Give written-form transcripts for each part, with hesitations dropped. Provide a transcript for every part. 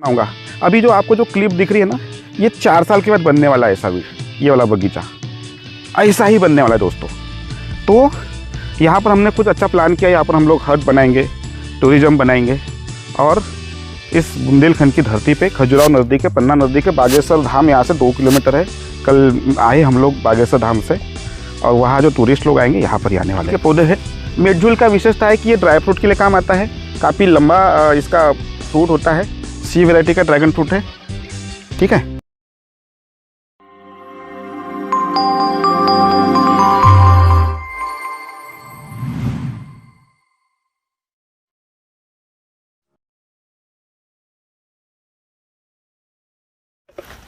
आऊँगा। अभी जो आपको जो क्लिप दिख रही है ना, ये 4 साल के बाद बनने वाला है ऐसा भी, ये वाला बगीचा ऐसा ही बनने वाला है दोस्तों। तो यहाँ पर हमने कुछ अच्छा प्लान किया। यहाँ पर हम लोग हट बनाएंगे, टूरिज़्म बनाएंगे और इस बुंदेलखंड की धरती पे खजुराहो नज़दीक है, पन्ना नज़दीक है, बागेश्वर धाम यहाँ से 2 किलोमीटर है। कल आए हम लोग बागेश्वर धाम से और वहाँ जो टूरिस्ट लोग आएंगे यहाँ पर ही आने वाले हैं। पौधे हैं। मेडजूल का विशेषता है कि ये ड्राई फ्रूट के लिए काम आता है। काफ़ी लंबा इसका फ्रूट होता है। सी वैरायटी का ड्रैगन फ्रूट है। ठीक है।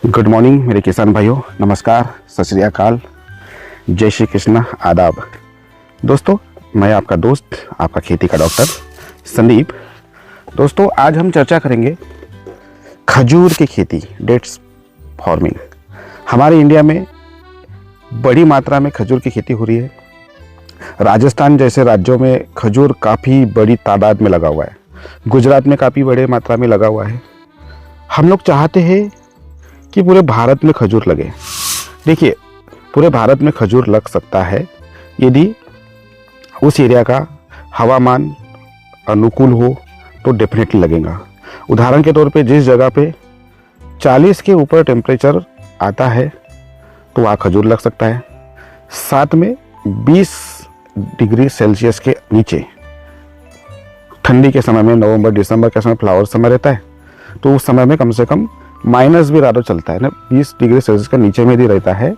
गुड मॉर्निंग मेरे किसान भाइयों, नमस्कार, सत श्री अकाल, जय श्री कृष्णा, आदाब। दोस्तों मैं आपका दोस्त, आपका खेती का डॉक्टर संदीप। दोस्तों आज हम चर्चा करेंगे खजूर की खेती, डेट्स फार्मिंग। हमारे इंडिया में बड़ी मात्रा में खजूर की खेती हो रही है। राजस्थान जैसे राज्यों में खजूर काफ़ी बड़ी तादाद में लगा हुआ है। गुजरात में काफ़ी बड़े मात्रा में लगा हुआ है। हम लोग चाहते हैं कि पूरे भारत में खजूर लगे। देखिए, पूरे भारत में खजूर लग सकता है यदि उस एरिया का हवामान अनुकूल हो तो डेफिनेटली लगेगा। उदाहरण के तौर पे जिस जगह पे 40 के ऊपर टेम्परेचर आता है तो वहाँ खजूर लग सकता है। साथ में 20 डिग्री सेल्सियस के नीचे ठंडी के समय में, नवंबर दिसंबर के समय फ्लावर समय रहता है, तो उस समय में कम से कम माइनस भी राडो चलता है ना, 20 डिग्री सेल्सियस का नीचे में भी रहता है,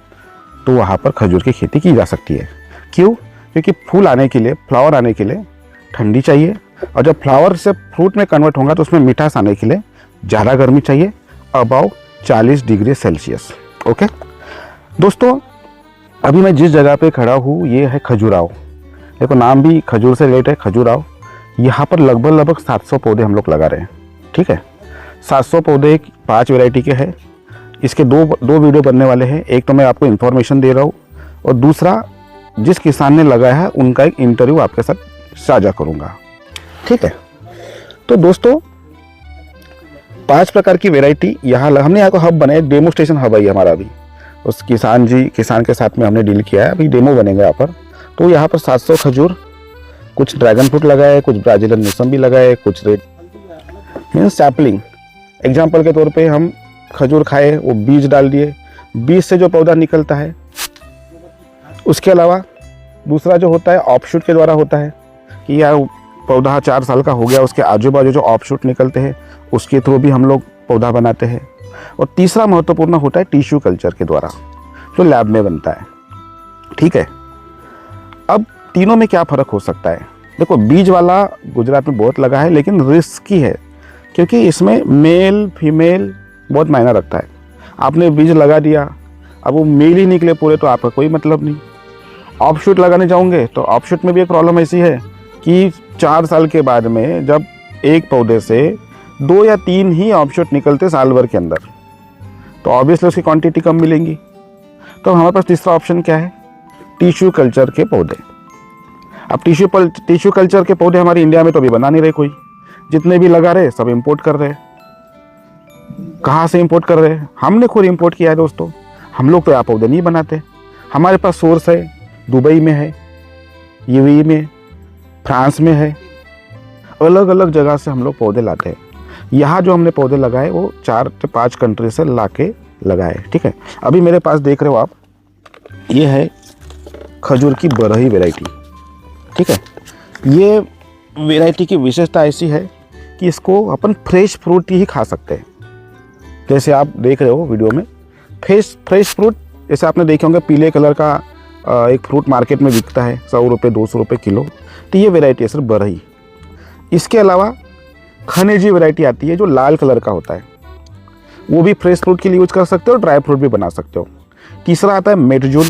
तो वहाँ पर खजूर की खेती की जा सकती है। क्यों? क्योंकि फूल आने के लिए, फ्लावर आने के लिए ठंडी चाहिए, और जब फ्लावर से फ्रूट में कन्वर्ट होगा तो उसमें मिठास आने के लिए ज़्यादा गर्मी चाहिए, अबाउ 40 डिग्री सेल्सियस। ओके दोस्तों, अभी मैं जिस जगह पे खड़ा हूँ ये है खजुराहो। देखो, नाम भी खजूर से रिलेटेड है, खजुराहो। यहाँ पर लगभग 700 पौधे हम लोग लगा रहे हैं। ठीक है, 700 पौधे 5 वैरायटी के हैं। इसके दो वीडियो बनने वाले हैं। एक तो मैं आपको इन्फॉर्मेशन दे रहा हूँ और दूसरा जिस किसान ने लगाया है उनका एक इंटरव्यू आपके साथ साझा करूँगा। ठीक है, तो दोस्तों 5 प्रकार की वैरायटी हमने यहाँ को हब बनाया, डेमोस्ट्रेशन हब है हमारा। अभी उस किसान के साथ में हमने डील किया है, अभी डेमो बनेगा यहाँ पर। तो यहाँ पर 700 खजूर, कुछ ड्रैगन फ्रूट लगाए, कुछ ब्राजीलियन मौसम्बी लगाए, कुछ रेड मीन्स सैपलिंग। एग्जाम्पल के तौर पे हम खजूर खाए, वो बीज डाल दिए, बीज से जो पौधा निकलता है। उसके अलावा दूसरा जो होता है ऑफशूट के द्वारा होता है कि यार पौधा 4 साल का हो गया, उसके आजू बाजू जो ऑफशूट निकलते हैं उसके थ्रू भी हम लोग पौधा बनाते हैं। और तीसरा महत्वपूर्ण होता है टिश्यू कल्चर के द्वारा, जो लैब में बनता है। ठीक है, अब तीनों में क्या फ़र्क हो सकता है? देखो, बीज वाला गुजरात में बहुत लगा है, लेकिन रिस्की है क्योंकि इसमें मेल फीमेल बहुत मायना रखता है। आपने बीज लगा दिया, अब वो मेल ही निकले पूरे तो आपका कोई मतलब नहीं। ऑफशूट लगाने जाओगे तो ऑफशूट में भी एक प्रॉब्लम ऐसी है कि 4 साल के बाद में जब एक पौधे से 2 या 3 ही ऑफशूट निकलते साल भर के अंदर, तो ऑब्वियसली उसकी क्वांटिटी कम मिलेंगी। तो हमारे पास तीसरा ऑप्शन क्या है? टिश्यू कल्चर के पौधे। अब टिश्यू कल्चर के पौधे हमारे इंडिया में तो अभी बना नहीं रहे कोई। जितने भी लगा रहे सब इंपोर्ट कर रहे हैं। कहाँ से इंपोर्ट कर रहे हैं? हमने खुद इंपोर्ट किया है दोस्तों। हम लोग तो यहाँ पौधे नहीं बनाते। हमारे पास सोर्स है, दुबई में है, यूएई में, फ्रांस में है, अलग अलग जगह से हम लोग पौधे लाते हैं। यहाँ जो हमने पौधे लगाए वो 4 से 5 कंट्री से ला के लगाए। ठीक है, अभी मेरे पास देख रहे हो आप, ये है खजूर की बरही वैरायटी। ठीक है, ये वैरायटी की विशेषता ऐसी है कि इसको अपन फ्रेश फ्रूट ही खा सकते हैं। जैसे आप देख रहे हो वीडियो में, फ्रेश फ्रूट जैसे आपने देखे होंगे, पीले कलर का एक फ्रूट मार्केट में बिकता है 100 रुपये 200 रुपये किलो। तो ये वैरायटी है सर बरही। इसके अलावा खनेजी वैरायटी आती है जो लाल कलर का होता है, वो भी फ्रेश फ्रूट के लिए यूज कर सकते हो, ड्राई फ्रूट भी बना सकते हो। तीसरा आता है मेडजूल,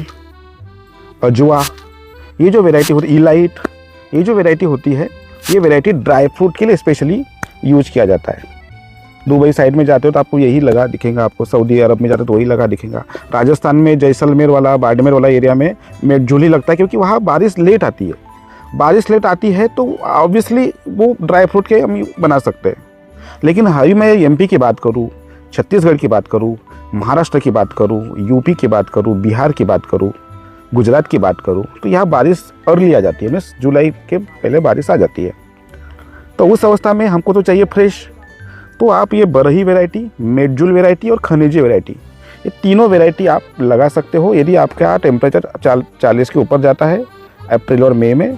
अजवा। ये जो वैरायटी होती है इलाइट, ये जो वैरायटी होती है, ये वैरायटी ड्राई फ्रूट के लिए स्पेशली यूज किया जाता है। दुबई साइड में जाते हो तो आपको यही लगा दिखेगा, आपको सऊदी अरब में जाते हो तो वही लगा दिखेगा। राजस्थान में जैसलमेर वाला, बाड़मेर वाला एरिया में मेडजूल ही लगता है क्योंकि वहाँ बारिश लेट आती है। बारिश लेट आती है तो ऑब्वियसली वो ड्राई फ्रूट के हम बना सकते हैं। लेकिन अभी मैं एमपी की बात करूँ, छत्तीसगढ़ की बात करूँ, महाराष्ट्र की बात करूँ, यूपी की बात करूँ, बिहार की बात करूँ, गुजरात की बात करूँ, तो यहाँ बारिश अर्ली आ जाती है, मीन्स जुलाई के पहले बारिश आ जाती है। तो उस अवस्था में हमको तो चाहिए फ्रेश। तो आप ये बरही वैरायटी, मेडजुल वैरायटी और खनिजी वैरायटी, ये तीनों वैरायटी आप लगा सकते हो यदि आपका यहाँ टेम्परेचर 40 के ऊपर जाता है अप्रैल और मई में,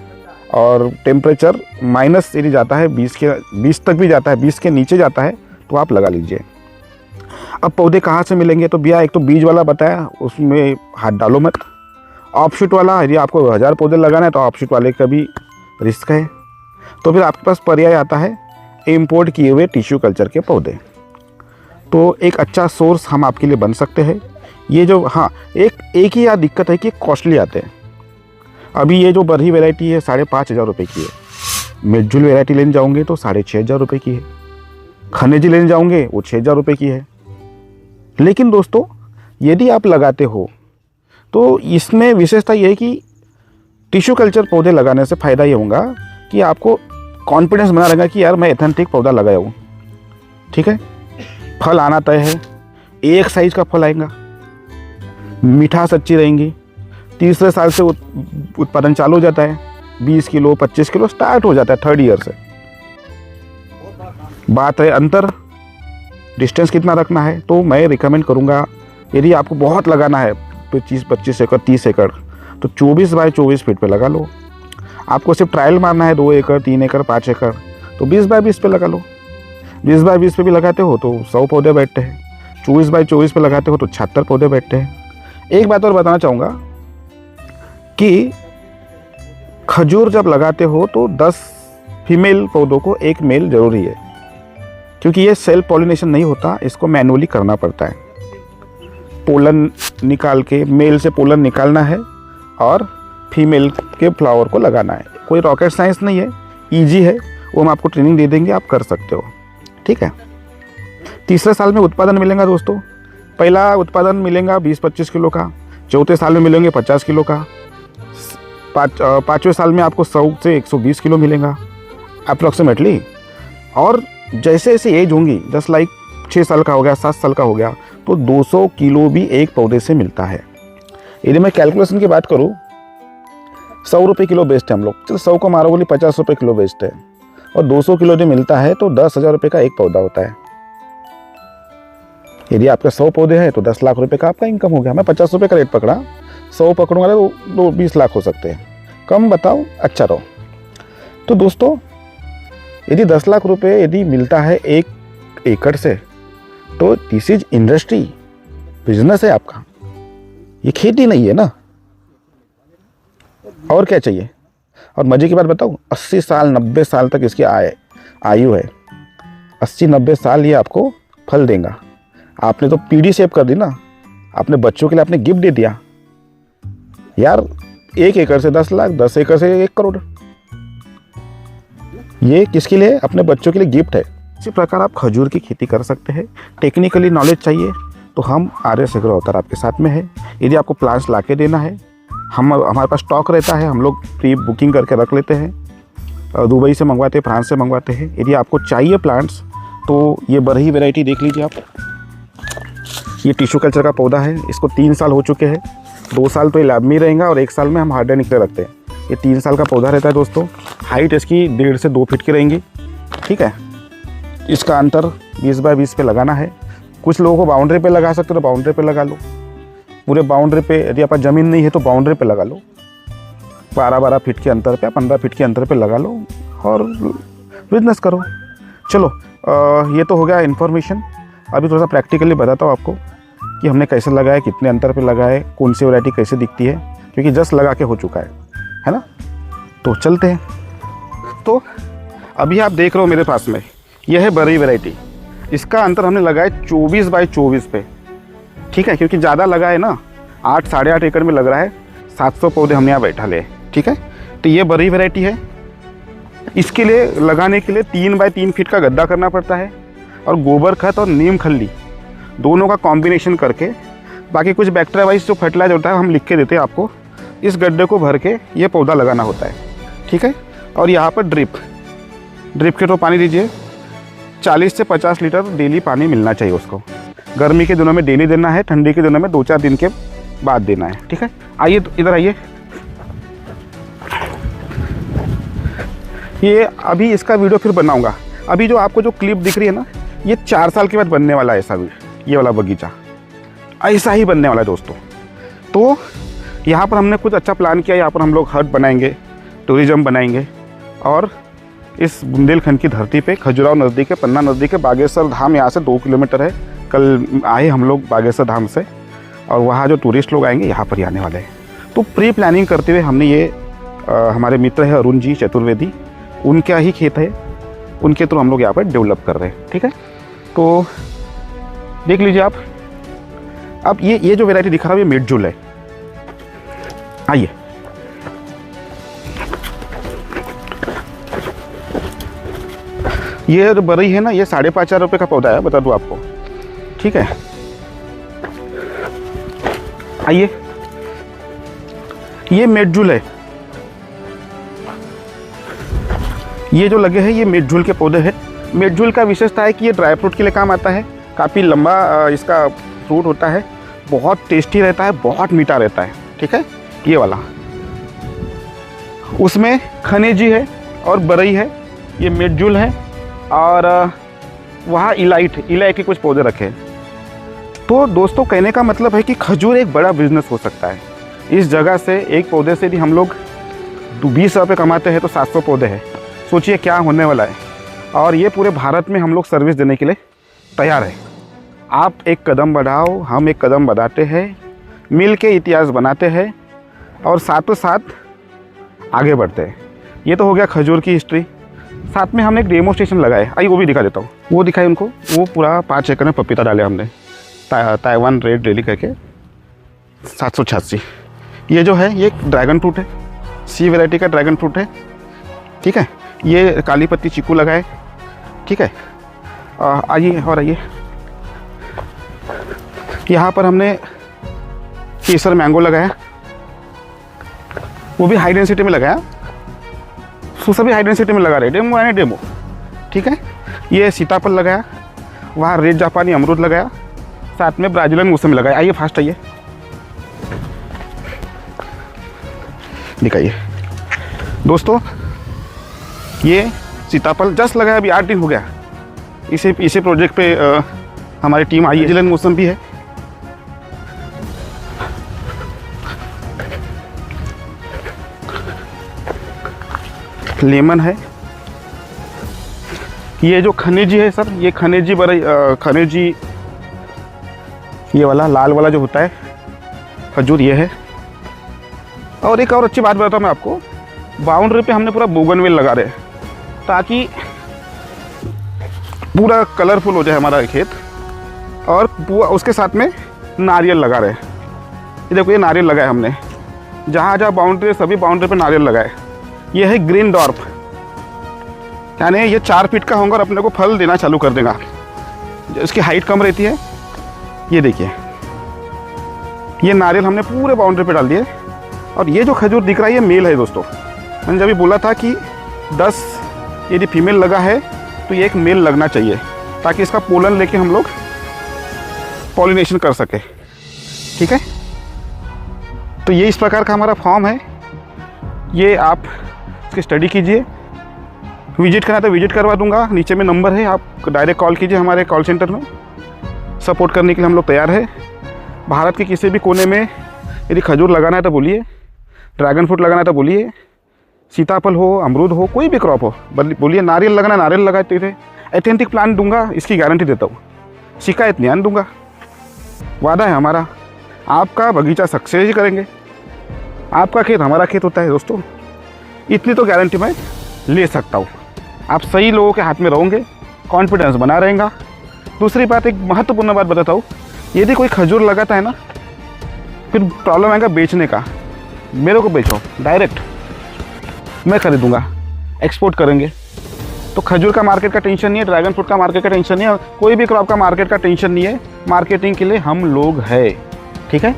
और टेम्परेचर माइनस यदि जाता है 20 तक भी जाता है, 20 के नीचे जाता है, तो आप लगा लीजिए। अब पौधे कहाँ से मिलेंगे? तो भैया एक तो बीज वाला बताया, उसमें हाथ डालो मत। ऑफशूट वाला, यदि आपको 1000 पौधे लगाना है तो ऑफशूट वाले का भी रिस्क है। तो फिर आपके पास पर्याय आता है इम्पोर्ट किए हुए टिश्यू कल्चर के पौधे। तो एक अच्छा सोर्स हम आपके लिए बन सकते हैं। ये जो, हाँ, एक ही यहाँ दिक्कत है कि कॉस्टली आते हैं। अभी ये जो बरही वैरायटी है 5,500 रुपये की है। मेडजुल वैरायटी लेने जाओगे तो 6,500 रुपये की है। खनिजी लेने जाओगे वो 6,000 रुपये की है। लेकिन दोस्तों यदि आप लगाते हो तो इसमें विशेषता ये है कि टिश्यू कल्चर पौधे लगाने से फ़ायदा ये होगा कि आपको कॉन्फिडेंस बना रहेगा कि यार मैं एथेंटिक पौधा लगाया हूँ। ठीक है, फल आना तय है, एक साइज का फल आएगा, मिठास अच्छी रहेंगी। तीसरे साल से उत्पादन चालू हो जाता है, 20 किलो 25 किलो स्टार्ट हो जाता है 3rd ईयर से। बात है अंतर, डिस्टेंस कितना रखना है, तो मैं रिकमेंड करूँगा यदि आपको बहुत लगाना है 25 एकड़ 30 एकड़ तो 24 बाय 24 फीट पे लगा लो। आपको सिर्फ ट्रायल मारना है 2 एकड़ 3 एकड़ 5 एकड़ तो 20 बाय 20 पे लगा लो। 20 बाय 20 पे भी लगाते हो तो 100 पौधे बैठते हैं। 24 बाय 24 पे लगाते हो तो 76 पौधे बैठते हैं। एक बात और बताना चाहूँगा कि खजूर जब लगाते हो तो 10 फीमेल पौधों को 1 मेल जरूरी है, क्योंकि ये सेल्फ पॉलिनेशन नहीं होता, इसको मैनुअली करना पड़ता है। पोलन निकाल के मेल से पोलन निकालना है और फीमेल के फ्लावर को लगाना है। कोई रॉकेट साइंस नहीं है, इजी है, वो हम आपको ट्रेनिंग दे देंगे, आप कर सकते हो। ठीक है। तीसरे साल में उत्पादन मिलेगा दोस्तों। पहला उत्पादन मिलेगा 20-25 किलो का, चौथे साल में मिलेंगे 50 किलो का, पाँचवें साल में आपको 100 से 120 किलो मिलेगा अप्रॉक्सीमेटली। और जैसे जैसे एज होंगी, जस्ट लाइक 6 साल का हो गया, 7 साल का हो गया, तो 200 किलो भी एक पौधे से मिलता है। यदि मैं कैलकुलेशन की बात करूँ, 100 रुपये किलो बेचते हैं हम लोग, चलो 100 को मारो बोली 50 रुपये किलो बेचते हैं, और 200 किलो जो मिलता है तो 10,000 रुपये का एक पौधा होता है। यदि आपके 100 पौधे हैं तो 10 लाख रुपए का आपका इनकम हो गया। मैं 50 रुपये का रेट पकड़ा, 100 पकड़ूंगा तो 20 लाख हो सकते हैं। कम बताओ, अच्छा रहो। तो दोस्तों यदि 10 लाख रुपए यदि मिलता है 1 एकड़ से, तो दिस इज इंडस्ट्री, बिजनेस है आपका, ये खेती नहीं है ना। और क्या चाहिए? और मजे की बात बताऊं, 80 साल 90 साल तक इसकी आयु है। 80-90 साल ये आपको फल देगा। आपने तो पीढ़ी सेव कर दी ना, अपने बच्चों के लिए आपने गिफ्ट दे दिया यार। 1 एकड़ से 10 लाख, 10 एकड़ से 1 करोड़, ये किसके लिए? अपने बच्चों के लिए गिफ्ट है। इसी प्रकार आप खजूर की खेती कर सकते हैं। टेक्निकली नॉलेज चाहिए तो हम आर्यस एग्रो अवतार आपके साथ में है। यदि आपको प्लांट्स ला के देना है, हमारे पास स्टॉक रहता है, हम लोग प्री बुकिंग करके रख लेते हैं। दुबई से मंगवाते हैं, फ्रांस से मंगवाते हैं। यदि आपको चाहिए प्लांट्स तो ये बरही वैरायटी देख लीजिए आप। ये टिश्यू कल्चर का पौधा है, इसको 3 साल हो चुके हैं। 2 साल तो ये लैब में ही रहेगा और 1 साल में हम हार्डवेयर निकले रखते हैं। ये 3 साल का पौधा रहता है दोस्तों। हाइट इसकी 1.5 से 2 फीट की रहेंगी। ठीक है, इसका अंतर 20 बाय 20 पे लगाना है। कुछ लोगों को बाउंड्री पे लगा सकते हो तो बाउंड्री पे लगा लो। पूरे बाउंड्री पे यदि आपका ज़मीन नहीं है तो बाउंड्री पे लगा लो। 12-12 फीट के अंतर पे, 15 फीट के अंतर पे लगा लो और बिजनेस करो। चलो ये तो हो गया इन्फॉर्मेशन। अभी थोड़ा सा प्रैक्टिकली बताता हूँ आपको कि हमने कैसे लगाया, कितने अंतर पे लगाए, कौन सी वैरायटी कैसे दिखती है, क्योंकि जस्ट लगा के हो चुका है ना। तो चलते हैं। तो अभी आप देख रहे हो मेरे पास में यह है बरही वैरायटी। इसका अंतर हमने लगाया 24 बाय 24 पे। ठीक है, क्योंकि ज़्यादा लगा है ना, 8-8.5 एकड़ में लग रहा है। 700 पौधे हमने यहाँ बैठा ले। ठीक है, तो ये बरही वैरायटी है। इसके लिए लगाने के लिए 3 बाय 3 फीट का गड्ढा करना पड़ता है और गोबर खाद और नीम खल्ली दोनों का कॉम्बिनेशन करके, बाकी कुछ बैक्टीरिया वाइज जो फर्टिलाइजर होता है हम लिख के देते हैं आपको, इस गड्ढे को भर के ये पौधा लगाना होता है। ठीक है, और यहाँ पर ड्रिप के तो पानी दीजिए। 40 से 50 लीटर डेली पानी मिलना चाहिए उसको। गर्मी के दिनों में डेली देना है, ठंडी के दिनों में 2-4 दिन के बाद देना है, ठीक है। आइए तो इधर आइए। ये अभी इसका वीडियो फिर बनाऊंगा। अभी जो आपको जो क्लिप दिख रही है ना, ये 4 साल के बाद बनने वाला है ऐसा भी, ये वाला बगीचा ऐसा ही बनने वाला है दोस्तों। तो यहाँ पर हमने कुछ अच्छा प्लान किया। यहाँ पर हम लोग हट बनाएंगे, टूरिज़्म बनाएंगे, और इस बुंदेलखंड की धरती पे खजुराहो नज़दीक है, पन्ना नज़दीक है, बागेश्वर धाम यहाँ से 2 किलोमीटर है। कल आए हम लोग बागेश्वर धाम से, और वहाँ जो टूरिस्ट लोग आएंगे यहाँ पर ही आने वाले हैं। तो प्री प्लानिंग करते हुए हमने ये हमारे मित्र है अरुण जी चतुर्वेदी, उनका ही खेत है, उनके थ्रू हम लोग यहाँ पर डेवलप कर रहे हैं, ठीक है। तो देख लीजिए आप। अब ये जो वैरायटी दिखा रहा है ये मिडजुल है। आइए, ये जो बरई है ना, ये 5,500 रुपये का पौधा है, बता दूँ आपको, ठीक है। आइए, ये मिडजुल है। ये जो लगे हैं ये मिडजुल के पौधे हैं। मिडजुल का विशेषता है कि ये ड्राई फ्रूट के लिए काम आता है। काफ़ी लंबा इसका फ्रूट होता है, बहुत टेस्टी रहता है, बहुत मीठा रहता है, ठीक है। ये वाला उसमें खनेजी है और बरई है, ये मिडजुल है, और वहाँ इलाइट के कुछ पौधे रखे हैं। तो दोस्तों कहने का मतलब है कि खजूर एक बड़ा बिजनेस हो सकता है। इस जगह से एक पौधे से भी हम लोग 20 रुपये कमाते हैं, तो 700 पौधे हैं, सोचिए क्या होने वाला है। और ये पूरे भारत में हम लोग सर्विस देने के लिए तैयार है। आप एक कदम बढ़ाओ, हम एक कदम बढ़ाते हैं, मिल के इतिहास बनाते हैं और साथों साथ आगे बढ़ते हैं। ये तो हो गया खजूर की हिस्ट्री। साथ में हमने एक डेमोस्ट्रेशन लगाए, आइए वो भी दिखा देता हूँ। वो दिखाई उनको, वो पूरा 5 एकड़ में पपीता डाले हमने, ताइवान रेड रेली करके 786। ये जो है ये ड्रैगन फ्रूट है, सी वैरायटी का ड्रैगन फ्रूट है, ठीक है। ये काली पत्ती चीकू लगाए, ठीक है। आइए और आइए, यहाँ पर हमने केसर मैंगो लगाया, वो भी हाई डेंसिटी में लगाया। तो सभी हाई डेंसिटी में लगा रहे, डेमो यानी डेमो, ठीक है। ये सीताफल लगाया, वहाँ रेड जापानी अमरूद लगाया, साथ में ब्राजीलियन मौसमी लगाया। आइए फास्ट आइए, दिखाइए दोस्तों। ये सीताफल जस्ट लगाया, अभी 8 दिन हो गया। इसी प्रोजेक्ट पे हमारी टीम आई है। ब्राजीलियन मौसम भी है, लेमन है। ये जो खनिजी है सर, ये खनिजी खनिजी, ये वाला लाल वाला जो होता है खजूर, ये है। और एक और अच्छी बात बताता हूँ मैं आपको, बाउंड्री पे हमने पूरा बोगनवेल लगा रहे हैं, ताकि पूरा कलरफुल हो जाए हमारा खेत। और उसके साथ में नारियल लगा रहे हैं। ये देखो, ये नारियल लगाए हमने, जहाँ जहाँ बाउंड्री है सभी बाउंड्री पे नारियल लगाए। ये है ग्रीन डॉर्फ, यानी ये 4 फीट का होगा और अपने को फल देना चालू कर देगा। इसकी हाइट कम रहती है। ये देखिए, ये नारियल हमने पूरे बाउंड्री पे डाल दिए। और ये जो खजूर दिख रहा है ये मेल है दोस्तों। मैंने जब भी बोला था कि 10 यदि फीमेल लगा है तो ये एक मेल लगना चाहिए, ताकि इसका पोलन लेके हम लोग पॉलिनेशन कर सके, ठीक है। तो ये इस प्रकार का हमारा फॉर्म है। ये आप इसकी स्टडी कीजिए, विजिट करना तो विजिट करवा दूंगा, नीचे में नंबर है, आप डायरेक्ट कॉल कीजिए हमारे कॉल सेंटर में। सपोर्ट करने के लिए हम लोग तैयार है। भारत के किसी भी कोने में यदि खजूर लगाना है तो बोलिए, ड्रैगन फ्रूट लगाना है तो बोलिए, सीताफल हो, अमरूद हो, कोई भी क्रॉप हो बोलिए, नारियल लगाना नारियल लगाते थे। ऑथेंटिक प्लांट दूंगा, इसकी गारंटी देता हूँ, शिकायत नहीं आने दूंगा। वादा है हमारा, आपका बगीचा सक्सेस ही करेंगे। आपका खेत हमारा खेत होता है दोस्तों, इतनी तो गारंटी मैं ले सकता हूँ। आप सही लोगों के हाथ में रहोगे, कॉन्फिडेंस बना रहेगा। दूसरी बात, एक महत्वपूर्ण बात बताता हूँ, यदि कोई खजूर लगाता है ना, फिर प्रॉब्लम आएगा बेचने का। मेरे को बेचो डायरेक्ट, मैं खरीदूँगा, एक्सपोर्ट करेंगे। तो खजूर का मार्केट का टेंशन नहीं है, ड्रैगन फ्रूट का मार्केट का टेंशन नहीं है, कोई भी क्रॉप का मार्केट का टेंशन नहीं है। मार्केटिंग के लिए हम लोग है, ठीक है।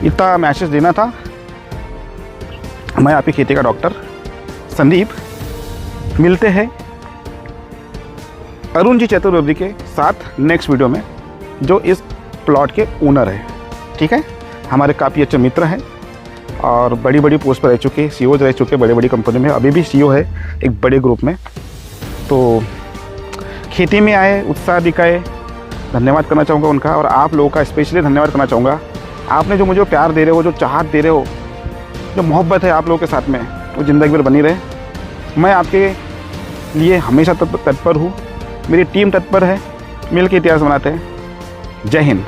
इतना मैसेज देना था। मैं आपकी खेती का डॉक्टर संदीप, मिलते हैं अरुण जी चतुर्वेदी के साथ नेक्स्ट वीडियो में, जो इस प्लॉट के ओनर है। ठीक है, हमारे काफ़ी अच्छे मित्र हैं और बड़ी बड़ी पोस्ट पर रह चुके, सीईओ रह चुके बड़े बड़ी कंपनी में, अभी भी सीईओ है एक बड़े ग्रुप में। तो खेती में आए, उत्साह दिखाए, धन्यवाद करना चाहूँगा उनका। और आप लोगों का स्पेशली धन्यवाद करना चाहूँगा, आपने जो मुझे प्यार दे रहे हो, जो चाहत दे रहे हो, जो मोहब्बत है आप लोगों के साथ में, वो ज़िंदगी भर बनी रहे। मैं आपके लिए हमेशा तत्पर हूँ, मेरी टीम तत्पर है, मिल के इतिहास बनाते हैं। जय हिंद।